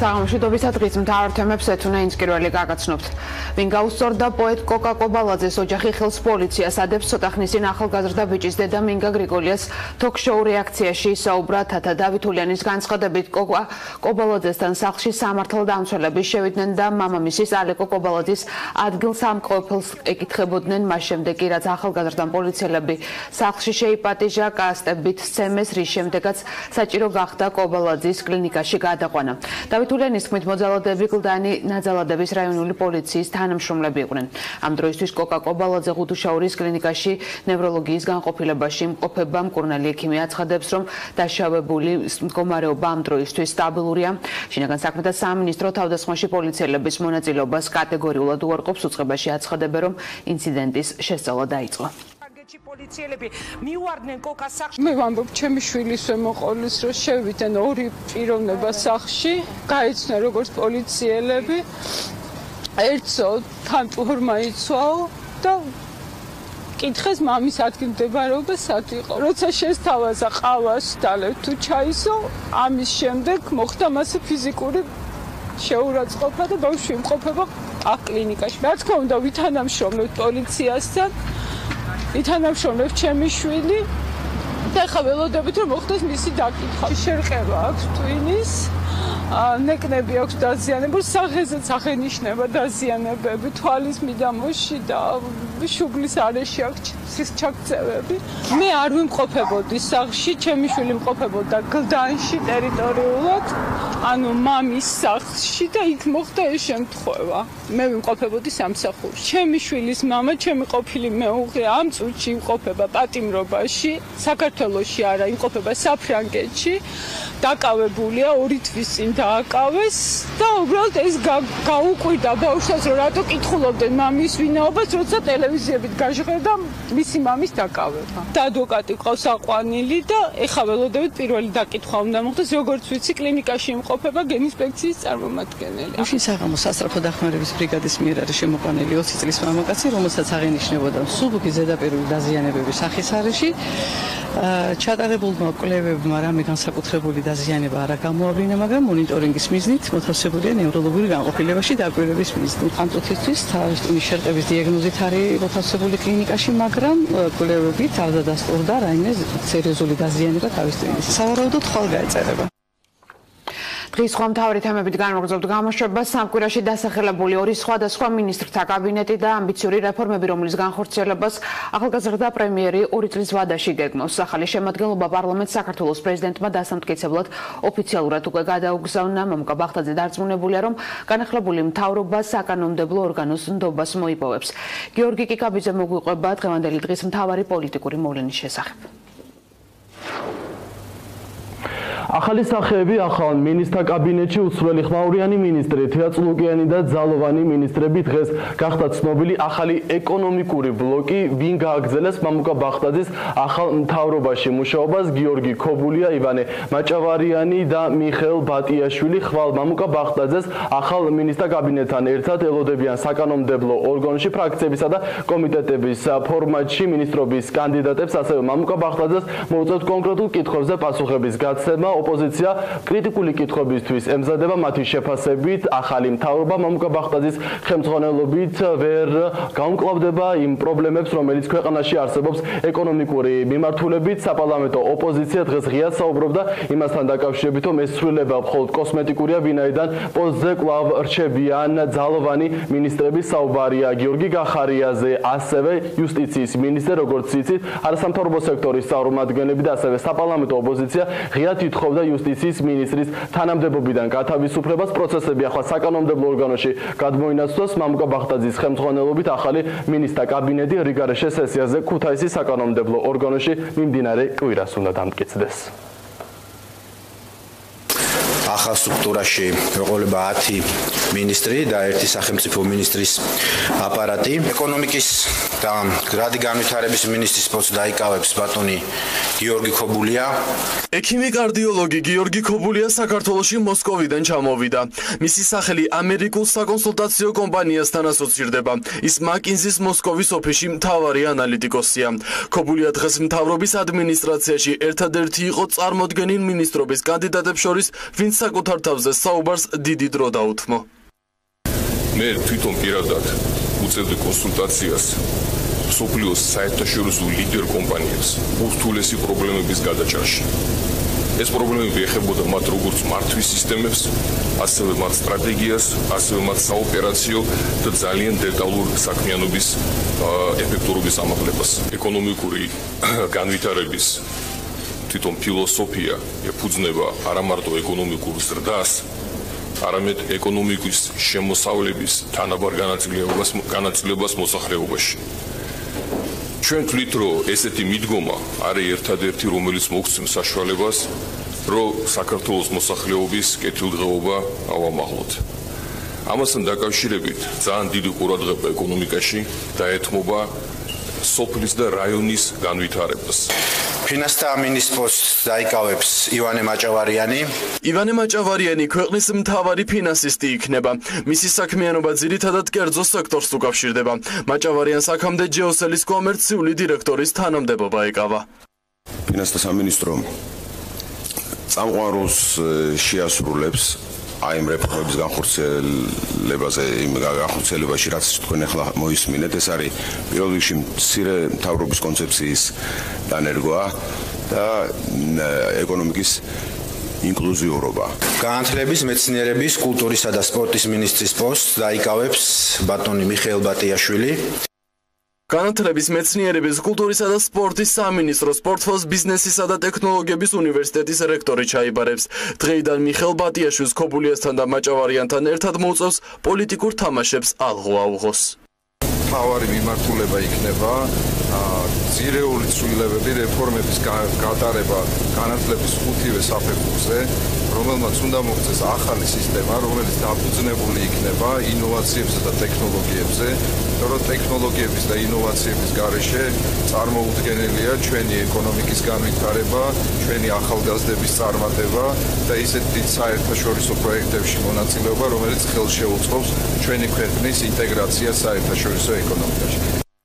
Საღამოშვიდობის დღის მთავარ თემებს ეთუნა ინსკირველი გაგაცნობთ. Ვინ გაუსწორდა პოეტ კოკა კობალაძეს ოჯახი ხელს პოლიციას ადებს ცოტა ხნის წინ ახალგაზრდა ბიჭის დედა მინგა გრიგოლიას თოქ-შოუ რეაქციაში ისაუბრა თათა დავითულიანის განცხადებით კოკა კობალაძესთან სახლში სამართალდამცველები შევიდნენ და მამამისის ალეკო კობალაძის ადგილსამყოფელს ეკითხებოდნენ მას შემდეგ კი რაც ახალგაზრდა პოლიციელები სახლში შეიპატიჟა კასტებით სცემეს რის შემდეგაც საჭირო გახდა კობალაძის კლინიკაში გადაყვანა. დავითულიანის თქმით მოძალადეები კლდანი ნაძალადების რაიონული პოლიციის თანამშრომლები იყვნენ. Ამ დროისთვის კოკა კობალაძე ღუდუშაურის კლინიკაში ნევროლოგიის განყოფილებაში იმყოფება. მკურნალი ექიმი აცხადებს, რომ დაშავებული მდგომარეობა ამ დროისთვის სტაბილურია. შინაგან საქმეთა სამინისტრო თავდასხმაში პოლიციელების მონაწილეობას კატეგორიულად უარყოფს. უწყებაში აცხადებენ, რომ ინციდენტის შესწავლა დაიწყო. პოლიციელები მივარდნენ კოკას სახლში. მე ვამბობ, ჩემი შვილისვე მოყოლის, რომ შევიდნენ ორი პიროვნება სახლში, გაიცნო როგორც პოლიციელები. ერთსო თან პურმა იცვაო და კითხეს მამის ადგილმდებარეობა სად იყო. როცა შესთავაზა ყავას დალევ თუ ჩაისო, ამის შემდეგ მოხდა მასე ფიზიკური შეურაცხყოფა და ბავშვი იმყოფება აქ კლინიკაში. რა თქმა უნდა, ვითანამშრომლებთ პოლიციასთან. ითანამშრომლებს ჩემი შვილი და ხა ველოდებით რომ მოხდეს მისი დაკითხვა. შერყევა აქვს ტვინის, ნეკნები აქვს დაზიანებული, სახეზეც აღენიშნება დაზიანებები, თვალის მიდამოში და შუბლის არეში აქვს ჩაქცევები. მე არ ვიმყოფებოდი სახლში, ჩემი შვილი იმყოფებოდა გლდანში ტერიტორიულად, ანუ მამის სახლში და იქ მოხდა ეს შემთხვევა. მე ვიმყოფებოდი სამსახურში. ჩემი შვილის მამა, ჩემი ყოფილი მეუღლე ამ წუთში იმყოფება პატიმრობაში, საქართველოში არა, იმყოფება საფრანგეთში. დაკავებულია 2 თვის წინ დააკავეს და უბრალოდ ეს გაუკვირდა ბავშვს, რომ რატო კითხულობდნენ მამის ვინაობას, როცა ტელევიზიებით გაჟღერდა მისი მამის დაკავება. და ადვოკატი ყავს აყვანილი და ეხა ველოდებით პირველი დაკითხვა უნდა მოხდეს, როგორც ვიცი, კლინიკაში იმყოფება გენინსპექციის წარმომადგენელი. უშინ საღამოს სასწრაფო დახმარების ბრიგადის მიერ არის შემოყვანილი 20 წლის მამაკაცი, რომელსაც აღენიშნებოდა მსუბუქი ზედაპირული დაზიანებები სახის არეში. ჩატარებულმა კვლევებმა რამე განსაკუთრებული დაზიანება არ გამოავლინა, მაგრამ მონიტორინგის მიზნით მოთავსებულია ნევროლოგიური განყოფილებაში დაკვირვების მიზნით. ამ წუთისთვის თავის ტვინის შერყევის დიაგნოზით არის მოთავსებული კლინიკაში, მაგრამ კვლევებით არ დადასტურდა რაიმე სერიოზული დაზიანება თავის ტვინის. სავარაუდოდ ხვალ გაეწერება. დღის სხვა მთავარი თემებით განვაგრძობთ გამოშვებას. სამკვირაში დასახელებული 2 სხვადასხვა მინისტრთა კაბინეტი და ამბიციური რეფორმები, რომლის განხორციელებას ახალგაზრდა პრემიერი 2 წლის ვადაში გეგმავს. ახალი შემადგენლობა პარლამენტს საქართველოს პრეზიდენტმა დასამტკიცებლად ოფიციალურად უკვე გადაუგზავნა. მამუკა ბახტაძე დარწმუნებულია, რომ განახლებული მთავრობა საკანონმდებლო ორგანოს ნდობას მოიპოვებს. გიორგი კიკაბიძე მოგვიყვება დღევანდელი დღის მთავარი პოლიტიკური მოვლენის შესახებ. ახალი სახეები ახალ მინისტრთა კაბინეტში უცვლელი ხმაურიანი მინისტრი, თეატრულიანი და ძალოვანი მინისტრები დღეს გახდა ცნობილი ახალი ეკონომიკური ბლოკი, ვინ გააგრძელეს მამუკა ბახტაძის ახალ მთავრობაში მუშაობას. გიორგი ქობულია, ივანე მაჭავარიანი და მიხეილ ბატიაშვილი ხვალ მამუკა ბახტაძეს ახალ მინისტრთა კაბინეტთან ერთად ელოდებიან საკანონმდებლო ორგანოში ფრაქციებისა და კომიტეტების ფორმატში მინისტრობის კანდიდატებს, ასევე მამუკა ბახტაძეს მოუწევთ კონკრეტულ კითხვებზე პასუხების გაცემა. ოპოზიცია კრიტიკული კითხვებისთვის ემზადება მათი შეფასებით. ახალი მთავრობა მამუკა ბახტაძის ხელმძღვანელობით ვერ გაუმკლავდება იმ პრობლემებს, რომელიც ქვეყანაში არსებობს ეკონომიკური მიმართულებით. საპარლამენტო ოპოზიცია დღეს ღიად საუბრობდა იმასთან დაკავშირებით, რომ ეს ცვლილება მხოლოდ კოსმეტიკურია, ვინაიდან პოსტზე კვლავ რჩებიან ძალოვანი მინისტრები. საუბარია გიორგი გახარიაზე, ასევე იუსტიციის მინისტრ, როგორც იცით, არასამთავრობო სექტორის წარმომადგენლები და ასევე საპარლამენტო ოპოზიცია ღიად ითხოვდა იუსტიციის მინისტრის თანამდებობიდან გათავისუფლებას. პროცესები ახლა საკანონმდებლო ორგანოში გადმოინაცვლეს. მამუკა ბახტაძის ხელმძღვანელობით ახალი მინისტრთა კაბინეტი რიგარეშე სესიაზე ქუთაისის საკანონმდებლო ორგანოში მიმდინარე კვირას უნდა დამტკიცდეს. ახალ სტრუქტურაში ეყოლება 10 მინისტრი და 1 სახელმწიფო მინისტრის აპარატი. ეკონომიკის და გრადი განვითარების მინისტრის პოსტს დაიკავებს ბატონი გიორგი ქობულია. ექიმი კარდიოლოგი გიორგი ქობულია საქართველოში მოსკოვიდან ჩამოვიდა. მისი სახელი ამერიკულ საკონსულტაციო კომპანიასთან ასოცირდება. ის მაკინზის მოსკოვის ოფისში მთავარი ანალიტიკოსია. ქობულია დღეს მთავრობის ადმინისტრაციაში ერთადერთი იყო წარმოდგენილ მინისტრობის კანდიდატებს შორის, ვინც საკუთარ თავზე საუბარს დიდი დრო დაუთმო. მე თვითონ პირადად უწევდი კონსულტაციას სოფლიოს საერთაშორისო ლიდერ კომპანიებს ურთულესი პრობლემების გადაჭრაში. ეს პრობლემები ეხებოდა მათ როგორც მართვის სისტემებს, ასევე მათ სტრატეგიას, ასევე მათ საოპერაციო და ძალიან დეტალურ საქმიანობის ეფექტურობის ამაღლებას. ეკონომიკური განვითარების თვითონ ფილოსოფია ეფუძნება არა მარტო ეკონომიკურ ზრდას, არამედ ეკონომიკის შემოსავლების თანაბარ განაწილებას მოსახლეობაში. ჩვენ თვლით, რომ ესეთი მიდგომა არის ერთადერთი, რომელიც მოგცემს საშუალებას, რომ საქართველოს მოსახლეობის კეთილდღეობა ავამაღლოთ. ამასთან დაკავშირებით ძალიან დიდი ყურადღება ეკონომიკაში დაეთმობა სოფლის და რაიონის განვითარებას. ფინანსთა მინისტრის პოსტს დაიკავებს ივანე მაჭავარიანი. ივანე მაჭავარიანი ქვეყნის მთავარი ფინანსისტი იქნება. მისი საქმიანობა ძირითადად კერძო სექტორს უკავშირდება. მაჭავარიანს აქამდე ჯეოსელის კომერციული დირექტორის თანამდებობა ეკავა. ფინანსთა სამინისტრო წამყვან როლს შეასრულებს აი ამ რეფორმების განხორციელებაზე, იმ განხორციელებაში, რაც თქვენ ახლა მოისმინეთ, ეს არის პირველ რიგში მცირე მთავრობის კონცეფციის დანერგვა და ეკონომიკის ინკლუზიურობა. განათლების, მეცნიერების, კულტურისა და სპორტის მინისტრის პოსტს დაიკავებს ბატონი მიხეილ ბატიაშვილი. განათლების, მეცნიერების, კულტურისა და სპორტის სამინისტრო სპორტფოს ბიზნესისა და ტექნოლოგიების უნივერსიტეტის რექტორი ჩაიბარებს. დღეიდან მიხეილ ბატიაშვილს ქობულიასთან და მაჭავარიანთან ერთად მოუწევს პოლიტიკურ თამაშებს ალღო აუღოს. მთავარი მიმართულება იქნება ძირეული ცვლილებები, რეფორმების გატარება განათლების ხუთივე საფეხურზე, რომელმაც უნდა მოხდეს ახალი სისტემა, რომელიც დაფუძნებული იქნება ინოვაციებზე და ტექნოლოგიებზე, რომ ტექნოლოგიების და ინოვაციების გარეშე წარმოუდგენელია ჩვენი ეკონომიკის განვითარება, ჩვენი ახალგაზრდების წარმატება და ისეთ დიდ საერთაშორისო პროექტებში მონაწილეობა, რომელიც ხელშეუწყობს ჩვენი ქვეყნის ინტეგრაციას საერთაშორისო ეკონომიკაში.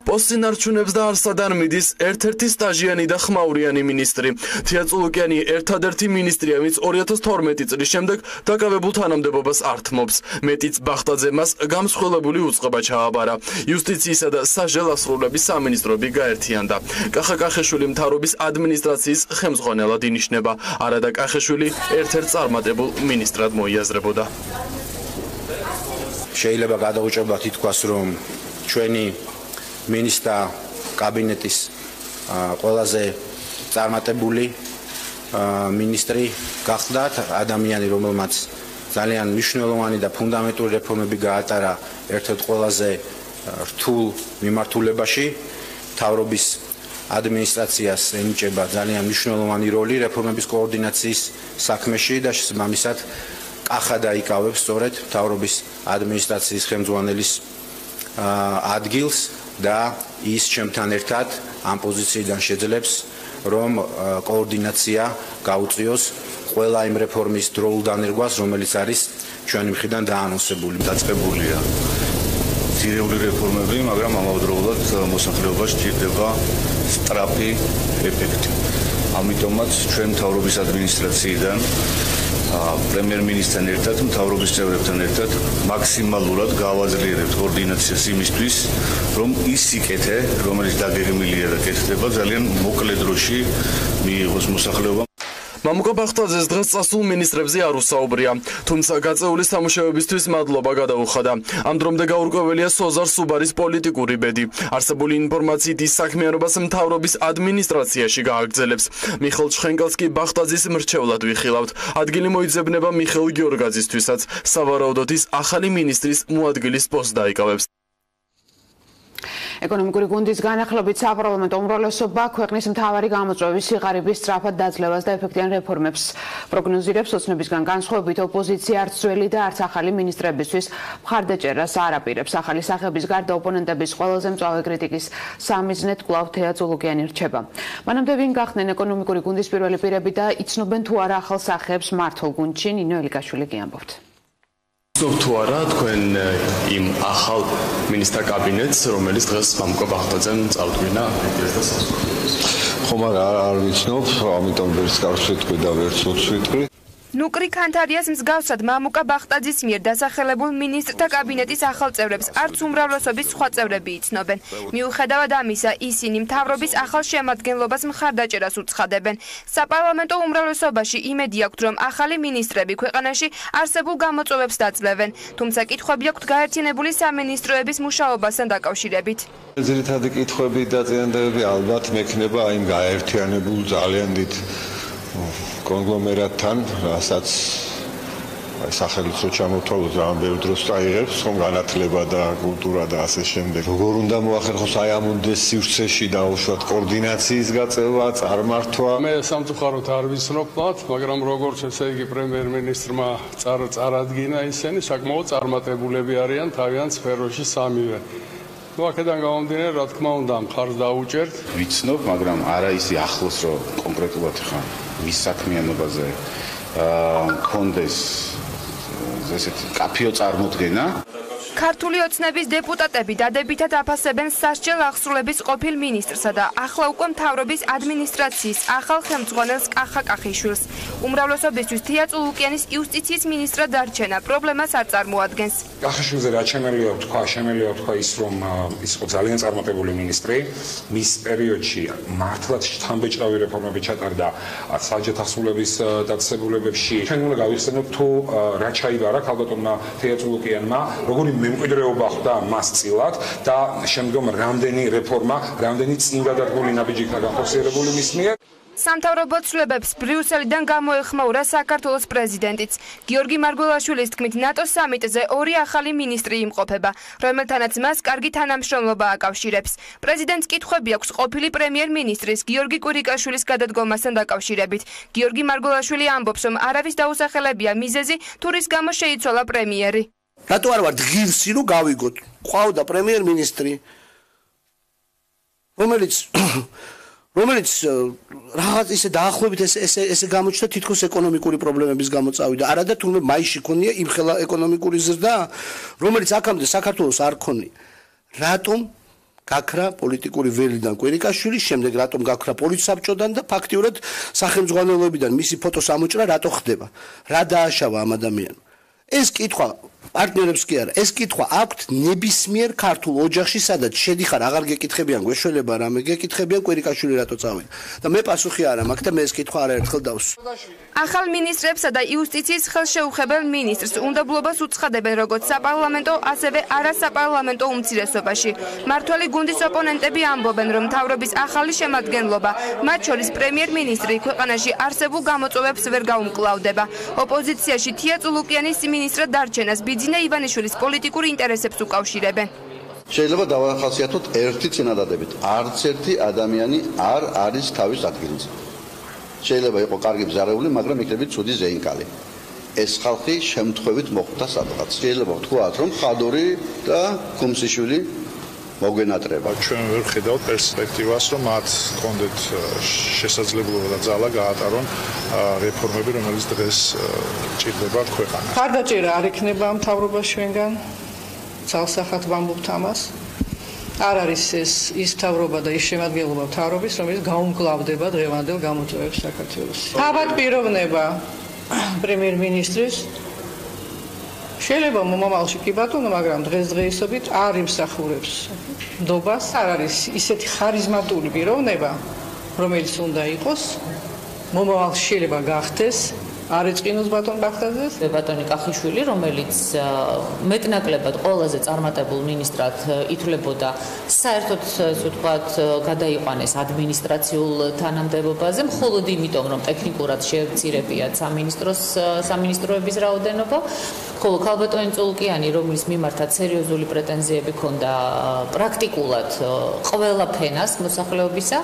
პოსტს ინარჩუნებს და არსადან მიდის ერთ-ერთი სტაჟიანი და ხმაურიანი მინისტრი. თეატრულუკიანი ერთადერთი მინისტრია, ვინც 2012 წლის შემდეგ დაკავებულ თანამდებობას ართმობს. მეტიც ბახტაძე მას გამსხვილებული უწყება ჩააბარა. იუსტიციისა და საჟელასრულების სამინისტროები გაერთიანდა. კახა კახეშვილი მთავრობის ადმინისტრაციის ხელმძღვანელად ინიშნება. არადა კახეშვილი ერთ-ერთ წარმატებულ მინისტრად მოიაზრებოდა. შეიძლება გადაუჭრებლად ითქვას, რომ ჩვენი მინისტრთა კაბინეტის ყველაზე წარმატებული მინისტრი გახდათ ადამიანი, რომელმაც ძალიან მნიშვნელოვანი და ფუნდამენტური რეფორმები გაატარა ერთ-ერთ ყველაზე რთულ მიმართულებაში. მთავრობის ადმინისტრაციას ენიჭება ძალიან მნიშვნელოვანი როლი რეფორმების კოორდინაციის საქმეში და შესაბამისად კახა დაიკავებს სწორედ მთავრობის ადმინისტრაციის ხელმძღვანელის ადგილს და ის ჩემთან ერთად ამ პოზიციიდან შეძლებს, რომ კოორდინაცია გაუწიოს ყველა იმ რეფორმის დროულ დანერგვას, რომელიც არის ჩვენი მხრიდან დაანონსებული. დაწყებულია ძირეული რეფორმები, მაგრამ ამავდროულად მოსახლეობას სჭირდება სწრაფი ეფექტი. ამიტომაც ჩვენ მთავრობის ადმინისტრაციიდან პრემიერ-მინისტრთან ერთად, მთავრობის წევრებთან ერთად მაქსიმალურად გავაძლიერებთ კოორდინაციას იმისთვის, რომ ის სიკეთე, რომელიც დაგეგმილია და კეთდება, ძალიან მოკლე დროში მიიღოს მოსახლეობამ. მამუკა ბახტაძეს დღეს წასულ მინისტრებზე არ უსაუბრია, თუმცა გაწეული სამუშაოებისთვის მადლობა გადაუხადა. ამ დრომდე გაურკვეველია სოზარ სუბარის პოლიტიკური ბედი. არსებული ინფორმაციით ის საქმიანობას მთავრობის ადმინისტრაციაში გააგრძელებს. მიხეილ ჩხენკელს კი ბახტაძის მრჩევლად ვიხილავთ. ადგილი მოიძებნება მიხეილ გიორგაძისთვისაც. სავარაუდოდ ის ახალი მინისტრის მოადგილის პოსტს დაიკავებს. ეკონომიკური გუნდის განახლებით საპარლამენტო უმრავლესობა ქვეყნის მთავარი გამოწვევის სიღარიბის სწრაფად დაძლევას და ეფექტიან რეფორმებს პროგნოზირებს. ოცნებისგან განსხვავებით ოპოზიცია არც ძველი და არც ახალი მინისტრებისთვის მხარდაჭერას არ აპირებს. ახალი სახების გარდა ოპონენტების ყველაზე მწვავე კრიტიკის სამიზნედ კვლავ თეა წულუკიანი რჩება. მანამდე ვინ გახდნენ ეკონომიკური გუნდის პირველი პირები და იცნობენ თუ არა ახალ სახეებს მართულ გუნდში? ნინო ელიკაშვილი გიამბობთ. თუ არა თქვენ იმ ახალ მინისტრთა კაბინეტს, რომელიც დღეს მამუკა ბახტაძემ წარუდგინა პრეზიდენტის სასამართლოს. ხომ არ ვიცნობ, ამიტომ ვერც კარს ვიტყვი და ვერც უც ვიტყვი. ნუკრი ქანთარიას მსგავსად მამუკა ბახტაძის მიერ დასახელებულ მინისტრთა კაბინეტის ახალ წევრებს არც უმრავლესობის სხვა წევრები იცნობენ. მიუხედავად ამისა, ისინი მთავრობის ახალ შემადგენლობას მხარდაჭერას უცხადებენ. საპარლამენტო უმრავლესობაში იმედი აქვთ, რომ ახალი მინისტრები ქვეყანაში არსებულ გამოწვევებს დაძლევენ, თუმცა კითხვები აქვთ გაერთიანებული სამინისტროების მუშაობასთან დაკავშირებით. ძირითადი კითხვები და წინადადებები ალბათ მექნება იმ გაერთიანებულ ძალიან დიდ კონგლომერატთან, რასაც სახელიც რო ჩამოთვალოთ, რამ ბევრ დროს წაიღებს, ხომ განათლება და კულტურა და ასე შემდეგ. როგორ უნდა მოახერხოს აი ამ უნდეს სივრცეში დაუშვათ კოორდინაციის გაწევა, წარმართვა. მე სამწუხაროდ არ ვიცნობ მათ, მაგრამ როგორც ესე იგი პრემიერ-მინისტრმა წარადგინა ისინი საკმაოდ წარმატებულები არიან თავიანთ სფეროში სამივე. აქედან გამომდინარე, რა თქმა უნდა, მხარს დაუჭერთ. ვიცნობ, მაგრამ არა ისე ახლოს, რომ კონკრეტულად ხა მის საქმიანობაზე კონდეს ესეთი კაფეო წარმოდგენა. ქართული ოცნების დეპუტატები დადებითად აფასებენ სასჯელ აღსრულების ყოფილ მინისტრსა და ახლა უკვე მთავრობის ადმინისტრაციის ახალ ხელმძღვანელს კახა კახიშვილს. უმრავლესობისთვის თეა წულუკიანის იუსტიციის მინისტრად დარჩენა პრობლემას არ წარმოადგენს. კახიშვილზე რა შემიძლია თქვა ის, რომ ის იყო ძალიან წარმატებული მინისტრი, მის პერიოდში მართლაც შთამბეჭდავი რეფორმები ჩატარდა სასჯელთა აღსრულების დაწესებულებებში. ჩვენ უნდა გავიხსენოთ თუ რა ჩაიბარა ქალბატონმა თეა წულუკიანმა, როგორი მემკვიდრეობა ხვდა მას წილად და შემდგომ რამდენი რეფორმა, რამდენი წინგადადგმული ნაბიჯი იქნა განხორციელებული მის მიერ. სამთავრობო ცვლილებებს ბრიუსელიდან გამოეხმაურა საქართველოს პრეზიდენტიც. გიორგი მარგველაშვილის თქმით, ნატოს სამიტზე ორი ახალი მინისტრი იმყოფება, რომელთანაც მას კარგი თანამშრომლობა აკავშირებს. პრეზიდენტს კითხვები აქვს ყოფილი პრემიერ-მინისტრის გიორგი კვირიკაშვილის გადადგომასთან დაკავშირებით. გიორგი მარგველაშვილი ამბობს, რომ არავის დაუსახელებია მიზეზი, თუ რის გამო შეიცვალა პრემიერი. რატო არ ვართ ღირსი, რომ გავიგოთ? ყავდა პრემიერ-მინისტრი, რომელიც რაღაც ისე დაახლოებით ესე გამოჩნდა თითქოს ეკონომიკური პრობლემების გამო წავიდა. არა და თუნდაც მაისში ქონია იმხელა ეკონომიკური ზრდა, რომელიც აქამდე საქართველოს არ ქონია. რატომ გაქრა პოლიტიკური ველიდან კვირიკაშვილი, შემდეგ რატომ გაქრა პოლიტსაბჭოდან და ფაქტიურად სახელმძღვანელოებიდან მისი ფოტოს ამოჭრა რატო ხდება? რა დააშავა ამ ადამიანს? ეს კითხვა პარტნიორებს კი არა, ეს კითხვა აქვთ ნებისმიერ ქართულ ოჯახში, სადაც შედიხარ, აღარ გეკითხებიან გვეშველება რამე, გეკითხებიან კვირიკაშვილი რატო წავიდა. და მე პასუხი არ მაქვს და მე ეს კითხვა არაერთხელ დავსვი. ახალ მინისტრებსა და იუსტიციის ხელშეუხებელ მინისტრს უნდაბლობას უცხადებენ როგორც საპარლამენტო, ასევე არასაპარლამენტო უმცირესობაში. მართველი გუნდის ოპონენტები ამბობენ, რომ მთავრობის ახალი შემადგენლობა, მათ შორის პრემიერ-მინისტრი, ქვეყანაში არსებულ გამოწვევებს ვერ გაუმკლავდება. ოპოზიციაში თეა წულუკიანის მინისტრად დარჩენას ბიძინა ივანიშვილის პოლიტიკური ინტერესებს უკავშირებენ. შეიძლება დავახასიათოთ ერთი წინადადებით. არც ერთი ადამიანი არ არის თავის ადგილზე. შეიძლება იყოს კარგი ბზარეული, მაგრამ იქნებით ცუდი ზეინკალი. ეს ხალხი შემთხვევით მოხვდა სადღაც. შეიძლება ვთქვათ, რომ ხადური და ქუმსიშვილი მოგვენატრება. ჩვენ ვერ ხედავთ პერსპექტივას, რომ მათ კონდეთ შესაძლებლობა და ძალა გაატარონ რეფორმები, რომელიც დღეს ჭირდება ქვეყანას. მხარდაჭერა არ იქნება მთავრობაში ჩვენგან. ძალსახად ვამბობთ ამას. არ არის ის მთავრობა და ის შემადგენლობა მთავრობის, რომელიც გაუმკლავდება დღევანდელ გამოწვევებს საქართველოში. თავად პიროვნება პრემიერ-მინისტრის შეიძლება მომავალში კი ბატონო, მაგრამ დღესდღეობით არ იმსახურებს ნდობას. არ არის ისეთი ხარიზმატული პიროვნება, რომელიც უნდა იყოს. მომავალში შეიძლება გახდეს არ ეწყინოს ბატონ ბახტაძეს. ბატონი კახიშვილი, რომელიც მეტნაკლებად ყველაზე წარმატებულ მინისტრად ითვლებოდა, საერთოდ ასე ვთქვათ, გადაიყვანეს ადმინისტრაციულ თანამდებობაზე, მხოლოდ იმიტომ, რომ ტექნიკურად შეევცირებიათ სამინისტროების რაოდენობა. ხოლო ქალბატონი წულუკიანი, რომლის მიმართაც სერიოზული პრეტენზიები ჰქონდა პრაქტიკულად ყველა ფენას მოსახლეობისა,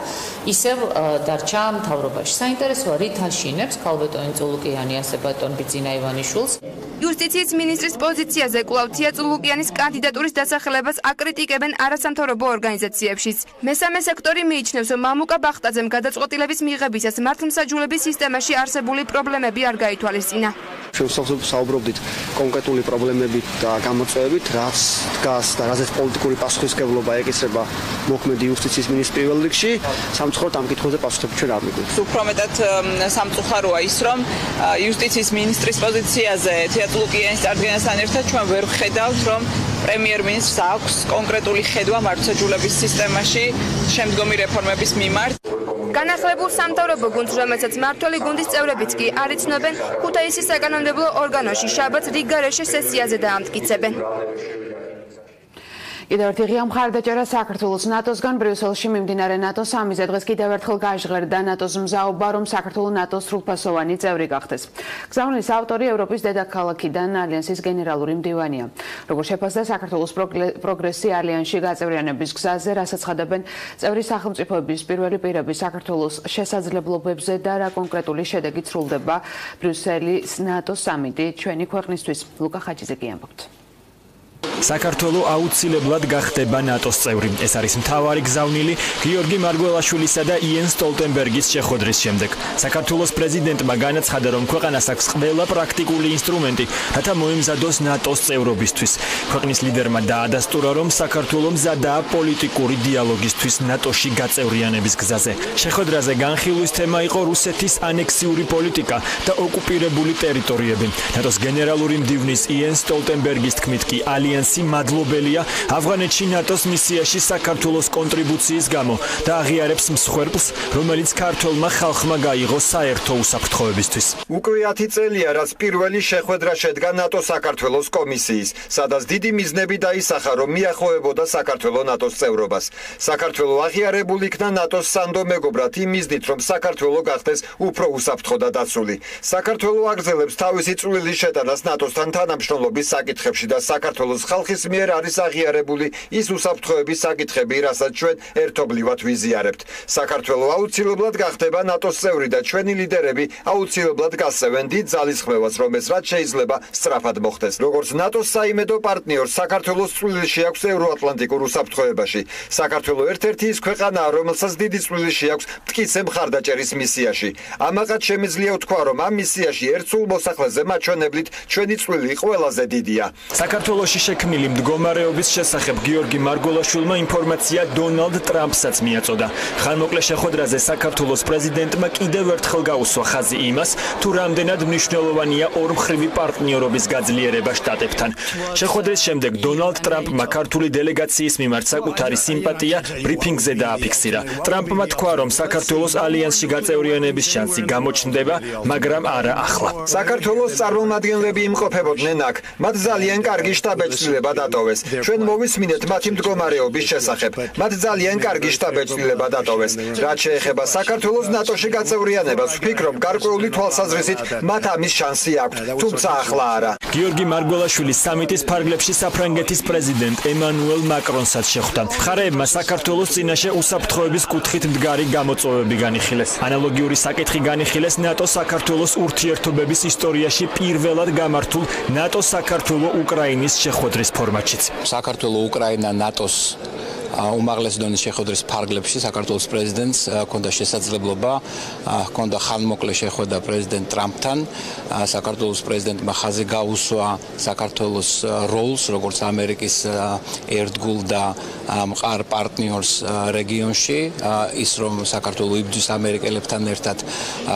ისევ დარჩა მთავრობაში. საინტერესოა, რით აშინებს ქალბატონი წულუკიანი ასე ბატონ ბიძინა ივანიშვილს. იუსტიციის მინისტრის პოზიციაზე კვლავ თია წულუკიანის კანდიდატურის დასახელებას აკრიტიკებენ არასამთავრობო ორგანიზაციებშიც. მესამე სექტორი მიიჩნევს, რომ მამუკა ბახტაძემ გადაწყვეტილების მიღებისას მართლმსაჯულების სისტემაში არსებული პრობლემები არ გაითვალისწინა. საუბრობდით კონკრეტული პრობლემებით და გამოწვევებით, რაც დგას და რაზეც პოლიტიკური პასუხისმგებლობა ეკისრება მოქმედი იუსტიციის მინისტრის პირველ რიგში, სამწუხაროდ ამ კითხვაზე პასუხები ჩვენ არ მიგვიღებთ. უფრო მეტად სამწუხაროა ის, რომ იუსტიციის მინისტრის პოზიციაზე თია წულუკიანის წარდგენასთან ერთად ჩვენ ვერ ვხედავთ, რომ პრემიერ-მინისტრს აქვს კონკრეტული ხედვა მართლმსაჯულების სისტემაში შემდგომი რეფორმების მიმართ. განახლებულ სამთავრობო გუნდს, რომელსაც მმართველი გუნდის წევრებიც კი არ იცნობენ, ქუთაისის საკანონმდებლო ორგანოში შაბათს რიგგარეშე სესიაზე დაამტკიცებენ. კიდევ ერთი ღია მხარდაჭერა საქართველოს ნატოსგან ბრიუსელში მიმდინარე ნატოს სამიზე დღეს კიდევ ერთხელ გაჟღერდა ნატოს მზაობა, რომ საქართველო ნატოს სრულფასოვანი წევრი გახდეს. გზავნის ავტორი ევროპის დედაქალაქიდან ალიანსის გენერალური მდივანია. როგორც შეფასდა საქართველოს პროგრესი ალიანსში გაწევრიანების გზაზე, რასაც ხადებენ წევრი სახელმწიფოების პირველი პირები საქართველოს შესაძლებლობებზე და რა კონკრეტული შედეგი სრულდება ბრიუსელის ნატოს სამიტი ჩვენი ქვეყნისთვის. ლუკა ხაჭიძე ამბობთ. საქართველო აუცილებლად გახდება ნატოს წევრი. ეს არის მთავარი გზავნილი გიორგი მარგველაშვილისა და იენ სტოლტენბერგის შეხვედრის შემდეგ. საქართველოს პრეზიდენტმა განაცხადა, რომ ქვეყანას აქვს ყველა პრაქტიკული ინსტრუმენტი, რათა მოემზადოს ნატოს წევრობისთვის. ქვეყნის ლიდერმა დაადასტურა, რომ საქართველო მზადაა პოლიტიკური დიალოგისთვის ნატოში გაწევრიანების გზაზე. შეხვედრაზე განხილვის თემა იყო რუსეთის ანექსიური პოლიტიკა და ოკუპირებული ტერიტორიები. ნატოს გენერალური მდივნის იენ სტოლტენბერგის თქმით კი ალიანსი მადლობელია ავღანეთში ნატოს მისიაში საქართველოს კონტრიბუციის გამო და აღიარებს მსხვერპლს, რომელიც ქართველმა ხალხმა გაიღო საერთო უსაფრთხოებისთვის. უკვე 10 წელია, რაც პირველი შეხვედრა შედგა ნატო-საქართველოს კომისიის, სადაც დიდი მიზნები დაისახა, რომ მიახლოებოდა საქართველო ნატოს წევრობას. საქართველო აღიარებულ იქნა ნატოს სანდო მეგობრად იმ მიზნით, რომ საქართველო გახდეს უფრო უსაფრთხო და დაცული. საქართველო აგრძელებს თავისი წვლილი შეტანას ნატოსთან თანამშრომლობის საკითხებში და საქართველოს ხალხის მიერ არის აღიარებული ის უსაფრთხოების საკითხები, რასაც ჩვენ ერთობლივად ვიზიარებთ. საქართველო აუცილებლად გახდება ნატოს წევრი და ჩვენი ლიდერები აუცილებლად გასცემენ დიდ ძალისხმევას, რომ ეს რაც შეიძლება სწრაფად მოხდეს. როგორც ნატოს საიმედო პარტნიორს, საქართველოს წვლილში აქვს ევროატლანტიკურ უსაფრთხოებაში. საქართველო ერთ-ერთი ის ქვეყანაა, რომელსაც დიდი წვლილში აქვს მტკიცე მხარდაჭერის მისიაში. ამაყად შემიძლია ვთქვა, რომ ამ მისიაში ერთსულ მოსახლეზე მაჩვენებლით ჩვენი წვლილი ყველაზე დიდია. საქართველოში შექმნილი მდგომარეობის შესახებ გიორგი მარგველაშვილმა ინფორმაცია დონალდ ტრამპსაც მიაწოდა. ხანმოკლე შეხვედრაზე საქართველოს პრეზიდენტმა კიდევ ერთხელ გაუსვა ხაზი იმას, თუ რამდენად მნიშვნელოვანია ორმხრივი პარტნიორობის გაძლიერება შტატებთან. შეხვედრის შემდეგ დონალდ ტრამპმა ქართული დელეგაციის მიმართ საკუთარი სიმპათია ბრიფინგზე დააფიქსირა. ტრამპმა თქვა, რომ საქართველოს ალიანსში გაწევრიანების შანსი გამოჩნდება, მაგრამ არა ახლა. საქართველოს წარმომადგენლები იმყოფებოდნენ აქ. მათ ძალიან კარგი შტაბ-ეჭვილება დატოვეს. ჩვენ მოვისმინეთ მათი მდგომარეობის შესახებ. მათ ძალიან კარგი შტაბ-ეჭვილება დატოვეს. რაც შეეხება საქართველოს ნატოში გაწევრიანებას, ვფიქრობ, გარკვეული თვალსაზრისით მათ ამის შანსი აქვთ, თუმცა ახლა არა. გიორგი მარგველაშვილი სამიტის ფარგლებში საფრანგეთის პრეზიდენტ ემანუელ მაკრონსაც შეხვდა. მხარეებმა საქართველოს წინაშე უსაფრთხოების კუთხით მდგარი გამოწვევები განიხილეს. ანალოგიური საკითხი განიხილეს ნატო-საქართველოს ურთიერთობების ისტორიაში პირველად გამართულ ნატო-საქართველო-უკრაინის შეხვედრის ფორმატშიც. საქართველო-უკრაინა ნატოს უმაღლესი დონის შეხვედრის ფარგლებში საქართველოს პრეზიდენტს ჰქონდა შესაძლებლობა, ჰქონდა ხანმოკლე შეხვედრა პრეზიდენტ ტრამპთან. საქართველოს პრეზიდენტმა ხაზი გაუსვა საქართველოს როლს, როგორც ამერიკის ერთგულ და მყარ პარტნიორს რეგიონში, ის რომ საქართველო იბრძვის ამერიკელებთან ერთად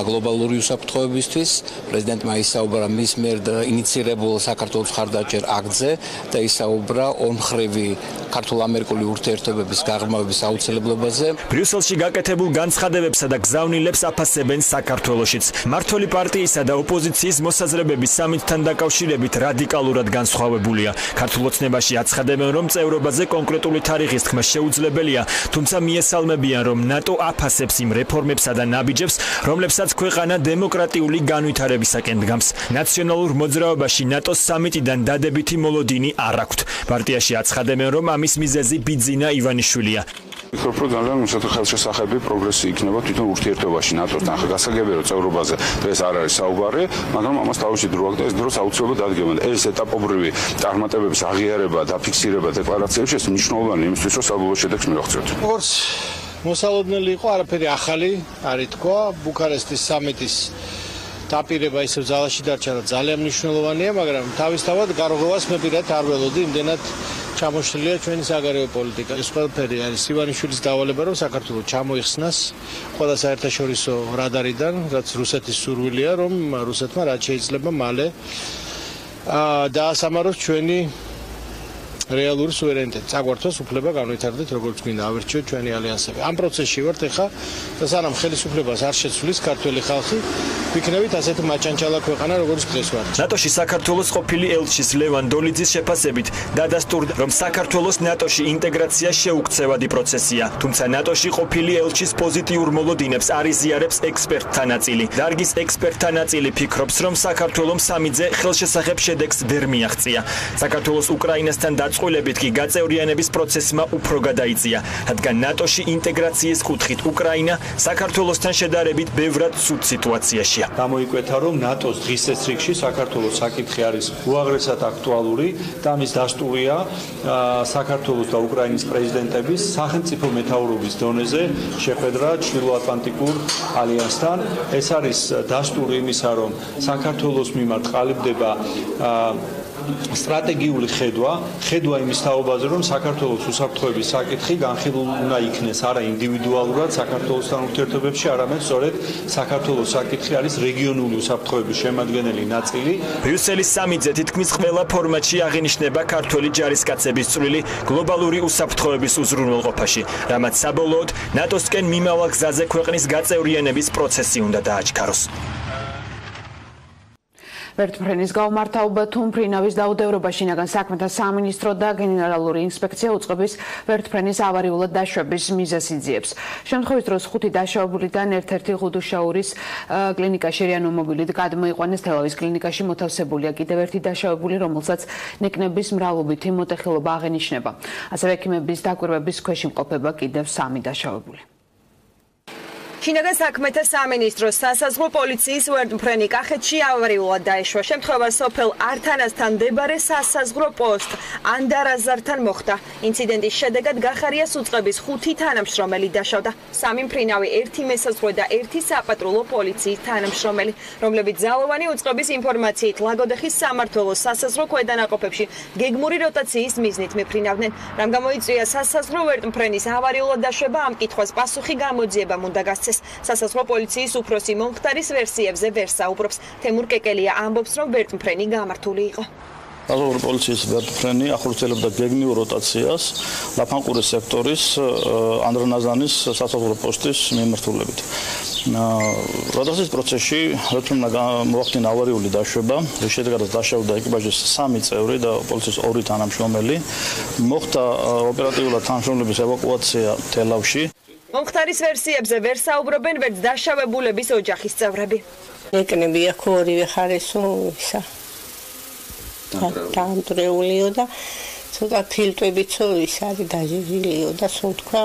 გლობალური უსაფრთხოებისთვის. პრეზიდენტმა ისაუბრა მის მიერ ინიცირებულ საქართველოს მხარდაჭერ აქტზე და ისაუბრა ორმხრივი ქართულ-ამერიკული ურთიერთობების ურთიერთობების გაღრმავების აუცილებლობაზე. ბრიუსელში გაკეთებულ განცხადებებსა და გზავნილებს აფასებენ საქართველოშიც. მმართველი პარტიისა და ოპოზიციის მოსაზრებები სამითთან დაკავშირებით რადიკალურად განსხვავებულია. ქართულ ოცნებაში აცხადებენ, რომ წევრობაზე კონკრეტული თარიღის თქმა შეუძლებელია, თუმცა მიესალმებიან, რომ ნატო აფასებს იმ რეფორმებსა და ნაბიჯებს, რომლებსაც ქვეყანა დემოკრატიული განვითარებისაკენ დგამს. ნაციონალურ მოძრაობაში ნატოს სამიტიდან დადებითი მოლოდინი არ აქვთ. პარტიაში აცხადებენ, რომ ამის მიზეზი ბიძინა ივანიშვილია. ვფიქრობ, რომ ძალიან უსათხო ხელშესახები პროგრესი იქნება თვითონ ურთიერთობაში ნატოსთან. ხა გასაგებია, რომ წევრობაზე დღეს არ არის საუბარი, მაგრამ ამას თავში დრო აქვს და ეს დროს აუცილებლად დადგემენ. ეს ეტაპობრივი წარმატებების აღიარება და ფიქსირება დეკლარაციებში ეს მნიშვნელოვანი იმისთვის, რომ საბოლოო შედეგს მივაღწევთ. როგორც მოსალოდნელი იყო, არაფერი ახალი არ ითქვა. ბუქარესტის სამიტის დაპირება ისევ ძალაში დარჩა და ძალიან მნიშვნელოვანია, მაგრამ თავისთავად გარღვევას მე პირადად არ ველოდი, იმდენად ჩამოშლილია ჩვენი საგარეო პოლიტიკა. ეს ყველაფერი არის ივანიშვილის დავალება, რომ საქართველოს ჩამოიხსნას ყველა საერთაშორისო რადარიდან, რაც რუსეთის სურვილია, რომ რუსეთმა რაც შეიძლება მალე დაასამაროს ჩვენი რეალური სუვერენიტეტი. საგვართოს უფლება განვითარდეთ, როგორც გვინდა ავირჩიოთ ჩვენი ალიანსები. ამ პროცესში ვართ ახლა და სანამ ხელისუფლებას არ შეცვლის ქართველი ხალხი, ვიქნებით ასეთი მაჭანჭალა ქვეყანა, როგორც დღეს ვართ. ნატოში საქართველოს ყოფილი ელჩის ლევან დოლიძის შეფასებით დადასტურდა, რომ საქართველოს ნატოში ინტეგრაცია შეუქცევადი პროცესია. თუმცა ნატოში ყოფილი ელჩის პოზიტიურ მოლოდინებს არ იზიარებს ექსპერტთა ნაწილი. დარგის ექსპერტთა ნაწილი ფიქრობს, რომ საქართველოს სამიძე ხელშესახებ შედეგს ვერ მიაღწია. საქართველოს უკრაინასთან წყვილებით კი გაწევრიანების პროცესმა უფრო გადაიწია, რადგან ნატოში ინტეგრაციის კუთხით უკრაინა საქართველოსთან შედარებით ბევრად ცუდ სიტუაციაშია. გამოიკვეთა, რომ ნატოს დღის წესრიგში საქართველოს საკითხი არის უაღრესად აქტუალური და ამის დასტურია საქართველოს და უკრაინის პრეზიდენტების სახელმწიფო მეთაურობის დონეზე შეხვედრა ჩრდილოატლანტიკურ ალიანსთან. ეს არის დასტური იმისა, რომ საქართველოს მიმართ ყალიბდება სტრატეგიული ხედვა იმის თაობაზე, რომ საქართველოს უსაფრთხოების საკითხი განხილულ უნდა იქნეს არა ინდივიდუალურად საქართველოსთან ურთიერთობებში, არამედ სწორედ საქართველოს საკითხი არის რეგიონული უსაფრთხოების შემადგენელი ნაწილი. ბრიუსელის სამიტზე თითქმის ყველა ფორმატში აღინიშნება ქართველი ჯარისკაცების წვლილი გლობალური უსაფრთხოების უზრუნველყოფაში, რამაც საბოლოოდ ნატოსკენ მიმავალ გზაზე ქვეყნის გაწევრიანების პროცესი უნდა დააჩქაროს. ვერტმფრენის გაუმართავება თუ მფრინავის დაუდევრობა შინაგან საქმეთა სამინისტრო და გენერალური ინსპექცია უწყების ვერტმფრენის ავარიულად დაშვების მიზეზს იძიებს. შემთხვევის დროს 5 დაშავებულიდან ერთ-ერთი ღუდუშაურის კლინიკაში რეანიმობილით გადმოიყვანეს თელავის კლინიკაში მოთავსებულია კიდევ ერთი დაშავებული, რომელსაც ნეკნების მრავლობითი მოტეხილობა აღენიშნება. ასევე ექიმების დაკვირვების ქვეშ იმყოფება კიდევ 3 დაშავებული. შინაგან საქმეთა სამინისტროს სასაზღვრო პოლიციის ვერტმფრენი კახეთში ავარიულად დაეშვა. შემთხვევა სოფელ ართანასთან მდებარე სასაზღვრო პოსტ ანდარაზართან მოხდა. ინციდენტის შედეგად გახარიას უწყების 5 თანამშრომელი დაშავდა. 3 მფრინავი, 1 მესაზღვრო და 1 საპატრულო პოლიციის თანამშრომელი, რომლებიც ძალოვანი უწყების ინფორმაციით ლაგოდეხის სამმართველოს სასაზღვრო ქვედანაყოფებში გეგმური როტაციის მიზნით მიფრინავდნენ. რამ გამოიწვია სასაზღვრო ვერტმფრენის ავარიულად დაშვება, ამ კითხვას პასუხი გამოძიებამ უნდა გასცეს. სასაზღვრო პოლიციის უფროსი მომხდარის ვერსიებზე ვერ საუბრობს. თემურ კეკელია ამბობს, რომ ვერტმფრენი გამართული იყო. საზღვაო პოლიციის ვერტმფრენი ახორციელებდა გეგმიურ როტაციას ლაფანყურის სექტორის ანდრონაზანის სასაზღვრო პოსტის მიმართულებით. როტაციის პროცესში ვერტმფრენმა მოახდინა ავარიული დაშვება, რის შედეგადაც დაშავდა ეკიპაჟის 3 წევრი და პოლიციის 2 თანამშრომელი. მოხდა ოპერატიულად თანამშრომლების ევაკუაცია თელავში. მომხდარის ვერსიებზე ვერ საუბრობენ ვერც დაშავებულების ოჯახის წევრები. ეკნები აქ ორივე ხარისო ისა. დაამტრეულიო და ცოტა ფილტვებიცო ის არის დაჟილიო და სულ თქვა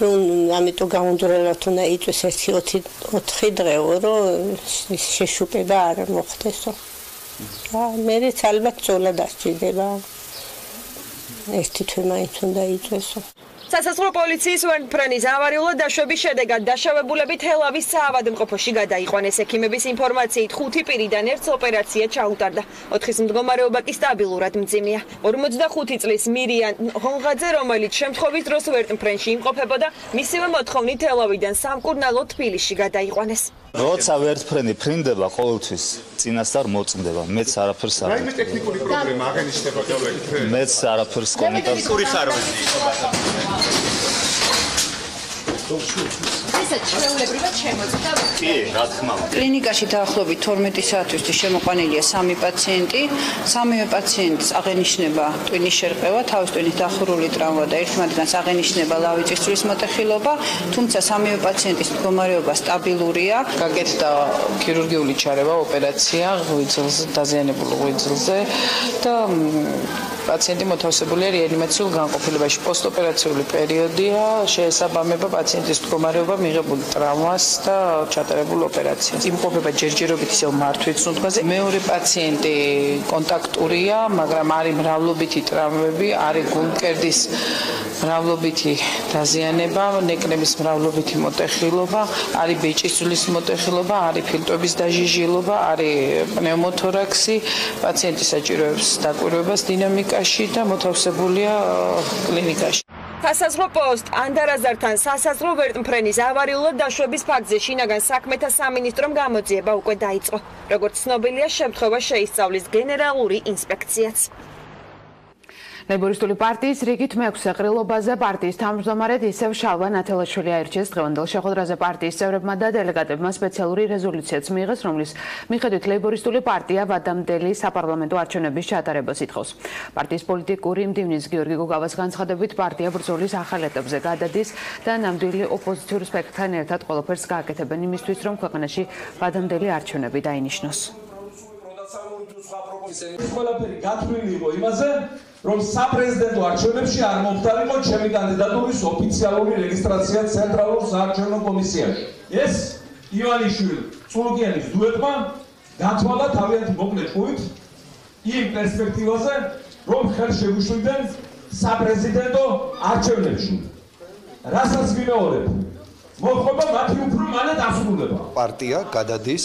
რომ ამიტომ გამონდრელად უნდა იწვეს 1-4 დღეო რომ შეშუპება არ მოხდესო. მერეც ალბათ წოლა დასჭირდება. ერთი თვე მაინც უნდა იწვესო. სასაზღვრო პოლიციის ვერტმფრენის ავარიულად დაშვების შედეგად დაშავებულები თელავის საავადმყოფოში გადაიყვანეს. ექიმების ინფორმაციით 5 პირიდან ერთს ოპერაცია ჩაუტარდა. 4-ის მდგომარეობა კი სტაბილურად მძიმეა. 45 წლის მირიან ჰონღაძე, რომელიც შემთხვევის დროს ვერტმფრენში იმყოფებოდა, მისივე მოთხოვნით თელავიდან სამკურნალო თბილისში გადაიყვანეს. როცა ვერტმფრენი ფრინდება, ყოველთვის წინასწარ მოწმდება. მეც არაფერს არ რაიმე ტექნიკური პრობლემა აღენიშნება გავლენით. მეც არაფერს კომენტარს ტექნიკური ხარვეზი. ესეც ჩვეულებრივად შემოწმდა. კი, რა თქმა უნდა. კლინიკაში დაახლოებით 12 საათისთვის შემოყვანილია 3 პაციენტი. 3 პაციენტს აღენიშნება ტვინის შერყევა, თავის ტვინის დახურული ტრავმა და ერთ მათგანს აღენიშნება ლავიწის წვრის მოტეხილობა, თუმცა 3 პაციენტის მდგომარეობა სტაბილურია. გაკეთდა ქირურგიული ჩარევა, ოპერაცია ღვიძლზე, დაზიანებულ ღვიძლზე და პაციენტი მოთავსებულია რეანიმაციულ განყოფილებაში. პოსტოპერაციული პერიოდია, შეესაბამება პაციენტის მდგომარეობა მიღებულ ტრავმას და ჩატარებულ ოპერაციას. იმყოფება ჯერჯერობით ისევ მართვის სუნთქვაზე. მეორე პაციენტი კონტაქტურია, მაგრამ არის მრავლობითი ტრავმები, არის გულმკერდის მრავლობითი დაზიანება, ნეკნების მრავლობითი მოტეხილობა, არის ბეჭისძვლის მოტეხილობა, არის ფილტვების დაჟიჟილობა, არის პნევმოთორაქსი, პაციენტი საჭიროებს დაკვირვებას დინამიკაში და მოთავსებულია კლინიკაში. სასაზღვრო პოსტ ანდარაზართან სასაზღვრო ვერტმფრენის ავარიულად დაშვების ფაქტზე შინაგან საქმეთა სამინისტრომ გამოძიება უკვე დაიწყო. როგორც ცნობილია, შემთხვევა შეისწავლის გენერალური ინსპექციაც. ლეიბორისტული პარტიის რიგით მეექვსე ყრილობაზე პარტიის თავმჯდომარედ ისევ შალვა ნათელაშვილი აირჩიეს. დღევანდელ შეხვედრაზე პარტიის წევრებმა და დელეგატებმა სპეციალური რეზოლუციაც მიიღეს, რომლის მიხედვით ლეიბორისტული პარტია ვადამდელი საპარლამენტო არჩევნების ჩატარებას ითხოვს. პარტიის პოლიტიკური მდივნის გიორგი გუგავას განცხადებით, პარტია ბრძოლის ახალ ეტაპზე გადადის და ნამდვილი ოპოზიციურ სპექტრთან ერთად ყველაფერს გააკეთებენ იმისთვის, რომ ქვეყანაში ვადამდელი არჩევნები დაინიშნოს. ყველაფერი გათვლილი იყო იმაზე, რომ საპრეზიდენტო არჩევნებში არ მომხდარიყო ჩემი კანდიდატურის ოფიციალური რეგისტრაცია ცენტრალურ საარჩევნო კომისიაში. ეს ივანიშვილი წულუკიანის დუეტმა გათვალა თავიანთი მოკლე ჭკუით იმ პერსპექტივაზე, რომ ხელს შეგვიშვიდნენ საპრეზიდენტო არჩევნებში. რასაც ვიმეორებ, მოხდება მათი უფრო მალე დასრულება. პარტია გადადის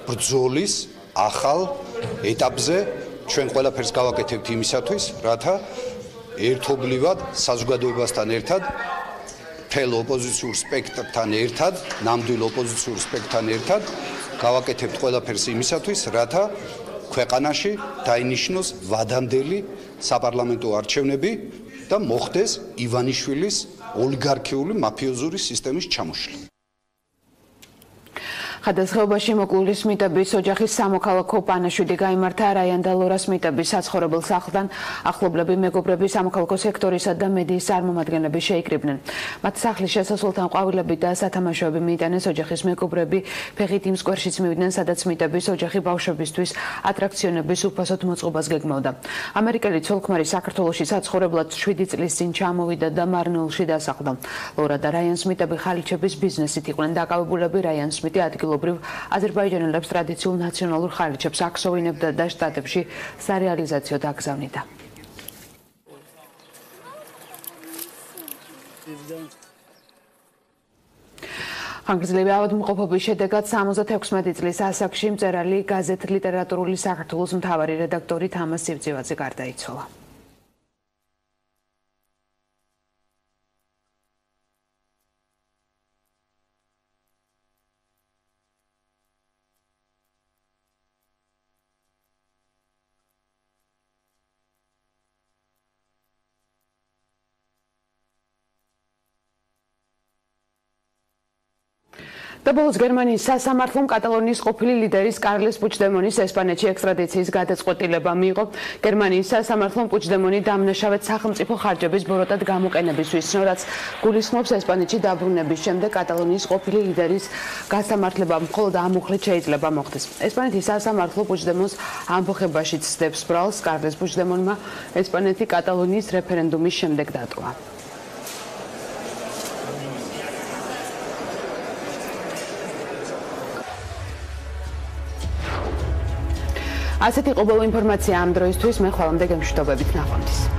ბრძოლის ახალ ეტაპზე. ჩვენ ყველაფერს გავაკეთებთ იმისათვის, რათა ერთობლივად საზოგადოებასთან ერთად, მთელ ოპოზიციურ სპექტრთან ერთად, ნამდვილ ოპოზიციურ სპექტრთან ერთად გავაკეთებთ ყველაფერს იმისათვის, რათა ქვეყანაში დაინიშნოს ვადამდელი საპარლამენტო არჩევნები და მოხდეს ივანიშვილის ოლიგარქიული მაფიოზური სისტემის ჩამოშლა. ხადასხეობაში მოკლულის მიტების ოჯახის სამოქალაქო პანაშვიდი გაიმართა რაიან და ლორას მიტების საცხოვრებელ სახლთან. ახლობლები, მეგობრები, სამოქალაქო სექტორისა და მედიის წარმომადგენლები შეიკრიბნენ. მათ სახლის შესასვლელთან ყვავილები და სათამაშოები მიიტანეს. ოჯახის მეგობრები ფეხით იმ სკვერშიც მივიდნენ, სადაც მიტების ოჯახი ბავშვებისთვის ატრაქციონების უფასოდ მოწყობას გეგმავდა. ამერიკელი ცოლ-ქმარი საქართველოში საცხოვრებლად 7 წლის წინ ჩამოვიდა და მარნეულში დასახლდა. ლორა და რაიან სმიტები ხალიჩების ბიზნესით იყვნენ დაკავებულები. რაიან სმიტი ადგილობრივ აზერბაიჯანელებს ტრადიციულ ნაციონალურ ხალიჩებს აქსოვინებდა და შტატებში სარეალიზაციოდ აგზავნიდა. ხანგრძლივი ავადმყოფობის შედეგად 76 წლის ასაკში მწერალი გაზეთ ლიტერატურული საქართველოს მთავარი რედაქტორი თამაზ სივძივაძე გარდაიცვალა. და ბოლოს გერმანიის სასამართლომ კატალონიის ყოფილი ლიდერის კარლეს პუჩდემონის ესპანეთში ექსტრადიციის გადაწყვეტილება მიიღო. გერმანიის სასამართლომ პუჩდემონი დამნაშავედ სახელმწიფო ხარჯების ბოროტად გამოყენებისთვის, რაც გულისხმობს ესპანეთში დაბრუნების შემდეგ კატალონიის ყოფილი ლიდერის გასამართლება მხოლოდ ამ უხლით შეიძლება მოხდეს. ესპანეთის სასამართლო პუჩდემონს ამბოხებაში ცდებს ბრალს. კარლეს პუჩდემონმა ესპანეთი კატალონიის რეფერენდუმის შემდეგ დატოვა. ასეთი ყოველ ინფორმაცია ამ დროისთვის მე ხვალამდე გემშვიდობებით ნახვამდის.